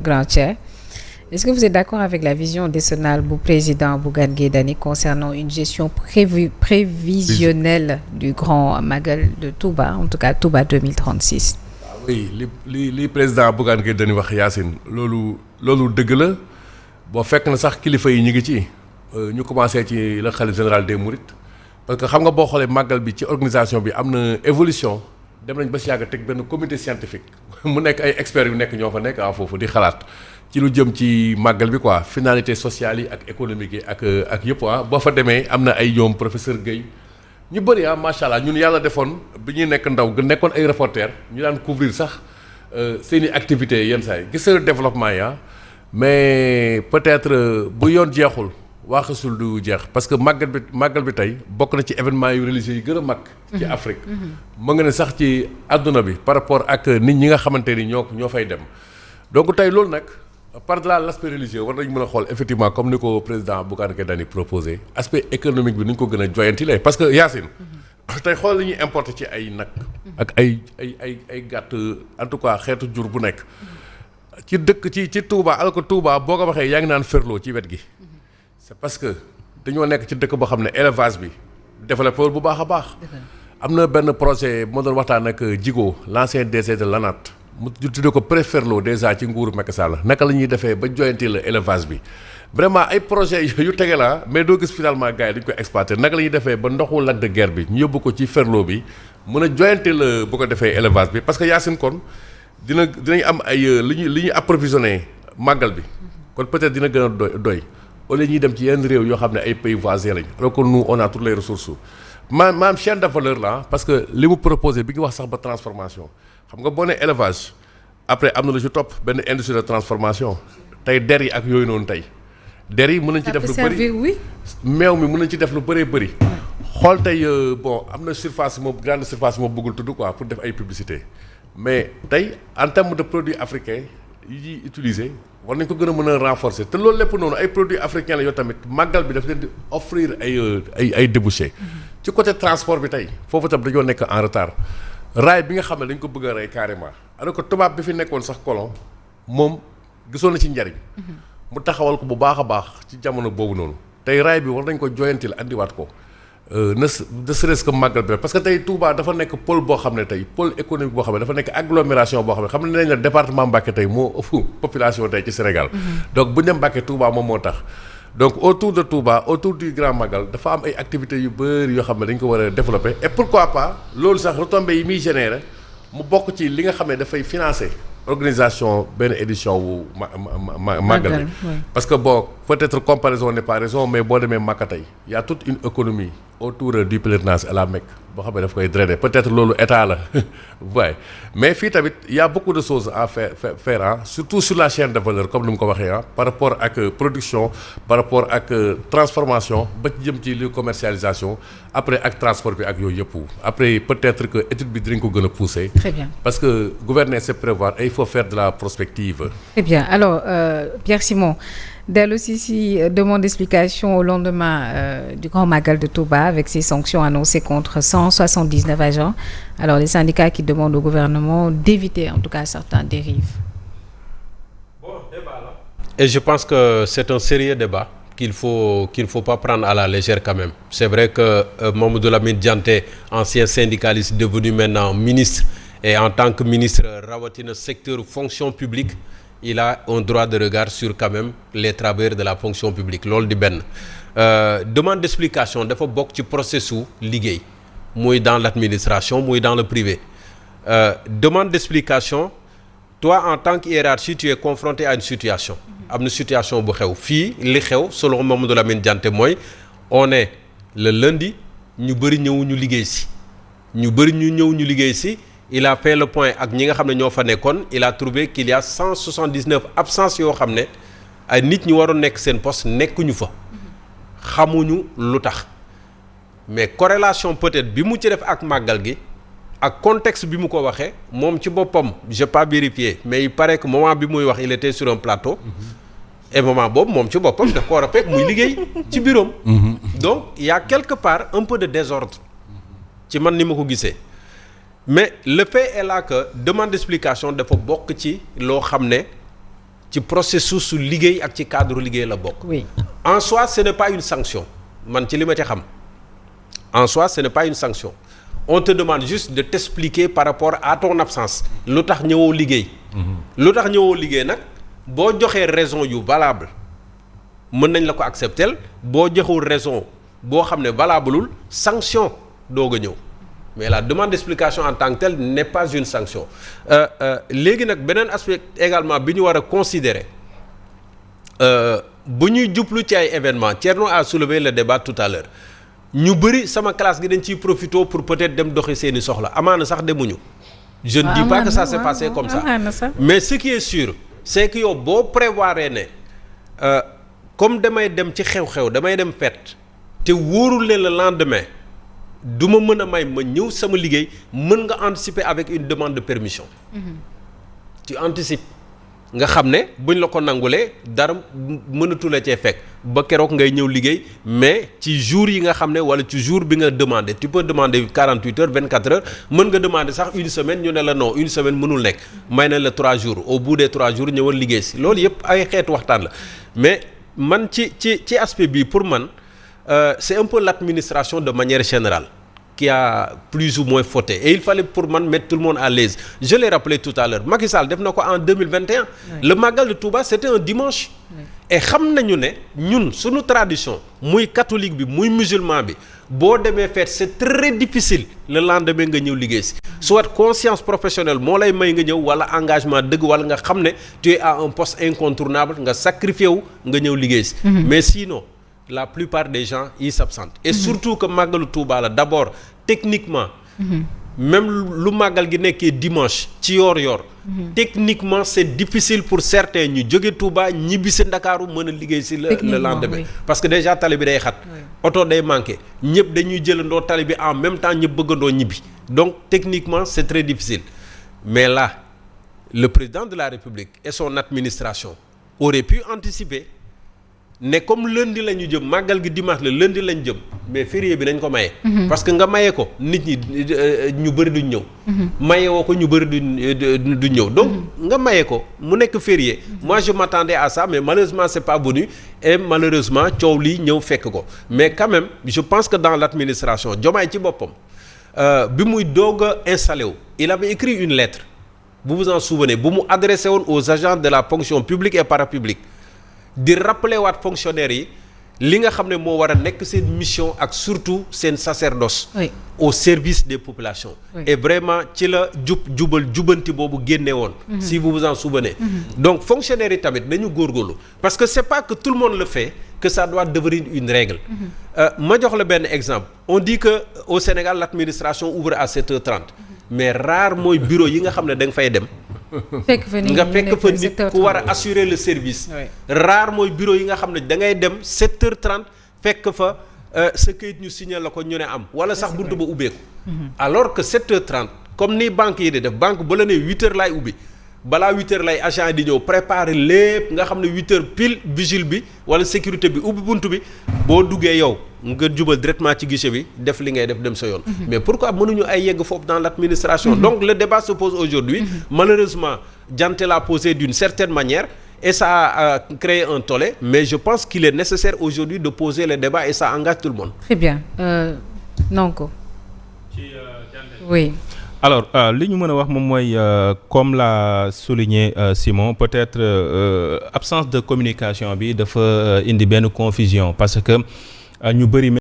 Grand Chair, est-ce que vous êtes d'accord avec la vision décennale du président Bougane Gueye Dany concernant une gestion prévisionnelle du Grand Magal de Touba, en tout cas Touba 2036? Oui, li président Bougane Gueye Dany wax Yacine loolu dëgg la boo fekk na sax kilifa yi ñu ngi ci ñu commencé ci le khalife général des Mourides parce que xam nga boo xoolee màggal bi ci organisation bi am na évolution dem nañ ba si yàgg teg benn comité scientifique mu nekk ay experts yu nekk ñoo fa nekk foofu di xalaat ci lu jëm ci màggal bi quoi finalité sociale yi ak économique yi ak yëpp boo fa demee am na ay ñoom professeur Guèye ñu bëri macha allah ñun yàlla defoon bi ñuy nekk ndaw gën nekkoon ay reporter ñu daan couvrir sax seen i activités yenn saa yi gis nga développement yi mais peut-être bu yoon jeexul waaxasul du jeex parce que màggal bi tey bokk na ci événement yu religieux yi gën a mag. ci Afrique. mu nga ne sax ci àdduna bi par rapport ak nit ñi nga xamante ni ñoo fay dem donc tey loolu nag par delà l'aspect religieux war nañu mën a xool effectivement comme ni ko président Bougane Gueye Dany proposé aspect économique bi ni ñu ko gën a joyantilee parce que Yacine. tey xool li ñuy importer ci ay nag. ak ay gàtt en tout cas xeetu jur bu nekk. ci dëkk ci Touba alors que Touba boo ko waxee yaa ngi naan ferlo ci wet gi. c'est parce que dañoo nekk ci dëkk boo xam ne élevage bi développé bu baax a baax. am na benn projet moo doon waxtaan ak Djigo l'ancien DG de l'ANAT mu tuddee ko préferlo déjà ci nguuru Macky Sall naka la ñuy defee ba joyanti la élevage bi vraiment ay projet yu tege la mais doo gis finalement gars yi dañu ko exploité naka la ñuy defee ba ndoxu Lac de Guiers bi ñu yóbbu ko ci ferlo bi mën a joyanti la bu ko defee élevage bi parce que Yacine kon dinañ am ay li ñuy approvisionné màggal bi kon peut-être dina gën a doy au lieu ñuy dem ci yenn réew yoo xam ne ay pays voisins lañ alors que nous on a toutes les ressources maanaam chaîne de valeur la parce que li mu proposé bi ngi wax sax ba transformation xam nga boo nee élevage après am na lu ci topp benn industrie de transformation tey der yi ak yooyu noonu tey der yi mën nañ ci def lu bëri meew mi mën nañ ci def lu bëree bëri xool tey bon am na surface moom grande surface moom bëggul tudd quoi pour def ay publicité mais tey en terme de produits africains yi ñuy utiliser war nañ ko gën a mën a renforcer te loolu lépp noonu ay produits africains la yoo tamit màggal bi daf leen di offrir ay débouchés. ci côté transport bi tey foofu tam dañoo nekk en retard raay bi nga xam ne dañ ko bëgg a rey carrément alors que tubaab bi fi nekkoon sax colon moom gisoon na ci njariñ mu taxawal ko bu baax a baax ci jamono boobu noonu tey raay bi war nañ ko joyantil andiwaat ko ne serait-ce que màggal bi parce que tey Touba dafa nekk pôle boo xam ne tey pôle économique boo xam ne dafa nekk agglomération boo xam ne nañ la département Mbacké tey moo ëpp population tey ci Sénégal donc bu ñu dem Mbacké Touba moom moo tax donc autour de Touba autour du Grand Magal dafa am ay activités yu bëri yoo xam ne dañ ko war a développer et pourquoi pas loolu sax retombées yi muy générer mu bokk ci li nga xam ne dafay financer organisation benn édition wu màggal bi parce que bon peut-être comparaison n'est pas raison mais boo demee Makka tey y a toute une économie autour du pèlerinage à la Mecque boo xam ne daf koy drainer peut-être loolu état la waaye mais fii tamit y a beaucoup de choses à faire surtout sur la chaîne de valeur comme ni mu ko waxee par rapport ak production par rapport ak transformation ba ci jëm ci li commercialisation après ak transport bi ak yooyu yëpp après peut-être que étude bi dinañ ko gën a pousser. Très bien. Parce que gouverner c'est prévoir et il faut faire de la prospective. Très bien. Alors Pierre Simon dellu si demande d'explication au lendemain du Grand Magal de Touba avec ces sanctions annoncées contre 179 agents. Alors les syndicats qui demandent au gouvernement d'éviter en tout cas certaines dérives. Bon, débat là. Et je pense que c'est un sérieux débat qu'il faut pas prendre à la légère quand même. C'est vrai que Mamadou Lamine Dianté, ancien syndicaliste devenu maintenant ministre, et en tant que ministre rawatina secteur fonction publique, il a un droit de regard sur quand même les travailleurs de la fonction publique loolu di benn demande d'explication dafa bokk ci processus liggéey muy dans l'administration muy dans le privé demande d'explication toi en tant que hiérarchie tu es confronté à une situation am na situation bu xew fii li xew selon Mamadou Lamine Dianté mooy on est le lundi ñu bëri ñëw ñu liggéey si il a fait le point ak ñi nga xam ne ñoo fa nekkoon il a trouvé qu'il y a 179 absences yoo xam ne ay nit ñi waroon nekk seen poste nekkuñu fa xamuñu lu tax mais corrélation peut-être bi mu ci def ak màggal gi ak contexte bi mu ko waxee moom ci boppam j'ai pas vérifié mais il paraît que moment bi muy wax il était sur un plateau et moment boobu moom ci boppam daf ko war a fekk muy liggéey ci bureau donc il y a quelque part un peu de désordre ci man ni ma ko gisee. Mais le fait est là que demande d'explication dafa bokk ci loo xam ne ci processus su liggéey ak ci cadre liggéey la bokk. oui en soi ce n'est pas une sanction man ci li ma ci xam en soi ce n'est pas une sanction on te demande juste de t'expliquer par rapport à ton absence lu tax ñëwoo liggéey. lu tax ñëwoo liggéey nag boo joxee raison yu valable mën nañ la ko accepter boo joxul raison boo xam ne valableul sanction doog a ñëw. mais la demande d'explication en tant que telle n'est pas une sanction léegi nag beneen aspect également bi ñu war a considérer bu ñuy jublu ci ay événements Thierno a soulevé le débat tout à l'heure ñu bëri sama classe gi dañ ciy profité pour peut-être dem doxi seeni soxla amaana sax demuñu. je ne dis pas que ça s'est passé comme ça mais ce qui est sûr c'est que yow boo prévoir ne comme damay dem ci xew-xew damay dem fête te wóorul leen le lendemain. du ma mën a may ma ñëw sama liggéey mën nga anticiper avec une demande de permission. tu anticipes nga xam ne buñ la ko nangulee dara mënatula cee fekk ba keroog ngay ñëw liggéey mais ci jour yi nga xam ne wala ci jour bi nga demandé tu peux demander 48 heures 24 heures mën nga demander sax une semaine ñu ne la non une semaine mënul nekk may na la 3 jours au bout des 3 jours ñëwal liggéey si loolu yëpp ay xeetu waxtaan la mais man ci aspect bii pour man. C'est un peu l'administration de manière générale qui a plus ou moins fauté et il fallait pour man mettre tout le monde à l'aise je l'ai rappelé tout à l'heure Macky Sall def na ko en 2021 le Magal de Touba c'était un dimanche xam nañu ne ñun suñu tradition muy catholique bi muy musulman bi boo demee fête c'est très difficile le lendemain nga ñëw liggéey si soit conscience professionnelle moo lay may nga ñëw wala engagement dëgg wala nga xam ne tu es à un poste incontournable nga sacrifié wu nga ñëw liggéey si mais sinon la plupart des gens ils s'absentent et surtout que màggalu Touba la d'abord techniquement même lu màggal gi nekkee dimanche ci yoor techniquement c'est difficile pour certains ñu jóge Touba ñibbi si Ndakaaru mën a liggéey si le lendemain parce que déjà tali bi day xat oto day manqué ñëpp dañuy jëlandoo tali bi en même temps ñëpp bëggandoo ñibbi donc techniquement c'est très difficile mais là le président de la République et son administration auraient pu anticiper ne comme lundi la ñu jëm màggal gi dimanche la lundi lañ jëm mais férié bi nañ ko maye. parce que nga maye ko nit ñi ñu bëri duñ ñëw. maye woo ko ñu bëri duñ ñëw donc nga maye ko mu nekk férié. moi je m'attendais à ça mais malheureusement c'est pas venu et malheureusement coow lii ñëw fekk ko mais quand même je pense que dans l'administration Diomaye ci boppam bi muy doog a installé wu il avait écrit une lettre vous vous en souvenez bu mu adressé woon aux agents de la fonction publique et parapublique. di rappeler waat fonctionnaires yi li nga xam ne moo war a nekk seen mission ak surtout seen sacerdoce au service des populations et vraiment ci la jubanti boobu génne woon si vous vous en souvenez donc fonctionnaires yi tamit dañu góorgóorlu parce que c'est pas que tout le monde le fait que ça doit devenir une règle ma jox la benn exemple on dit que au Sénégal l'administration ouvre à 7h30 mais rare mooy bureau yi nga xam ne da nga fay dem nga fekk fa nit ku war a assurer le service rare mooy bureau yi nga xam ne da ngay dem 7h30 fekk fa sa kayit ñu signé la ko ñu ne am wala sax buntu ba ubbeeku alors que 7h30 comme ni banque yi di def banque ba la ne 8h laay ubbi balaa 8h lay agent di ñëw préparer lépp nga xam ne 8h pile vigile bi wala sécurité bi ubbi buntu bi boo duggee yow nga jubal directement ci guichet bi def li ngay def dem sa yoon mais pourquoi mënuñu ay yegg foofu dans l'administration donc le débat se pose aujourd'hui malheureusement Dianté l'a posé d'une certaine manière et ça a créé un tollé mais je pense qu'il est nécessaire aujourd'hui de poser le débat et ça engage tout le monde. Très bien Nonko. Oui. Alors li ñu mën a wax moom mooy comme l'a souligné Simon peut-être absence de communication bi dafa indi benn confusion parce que ñu bëri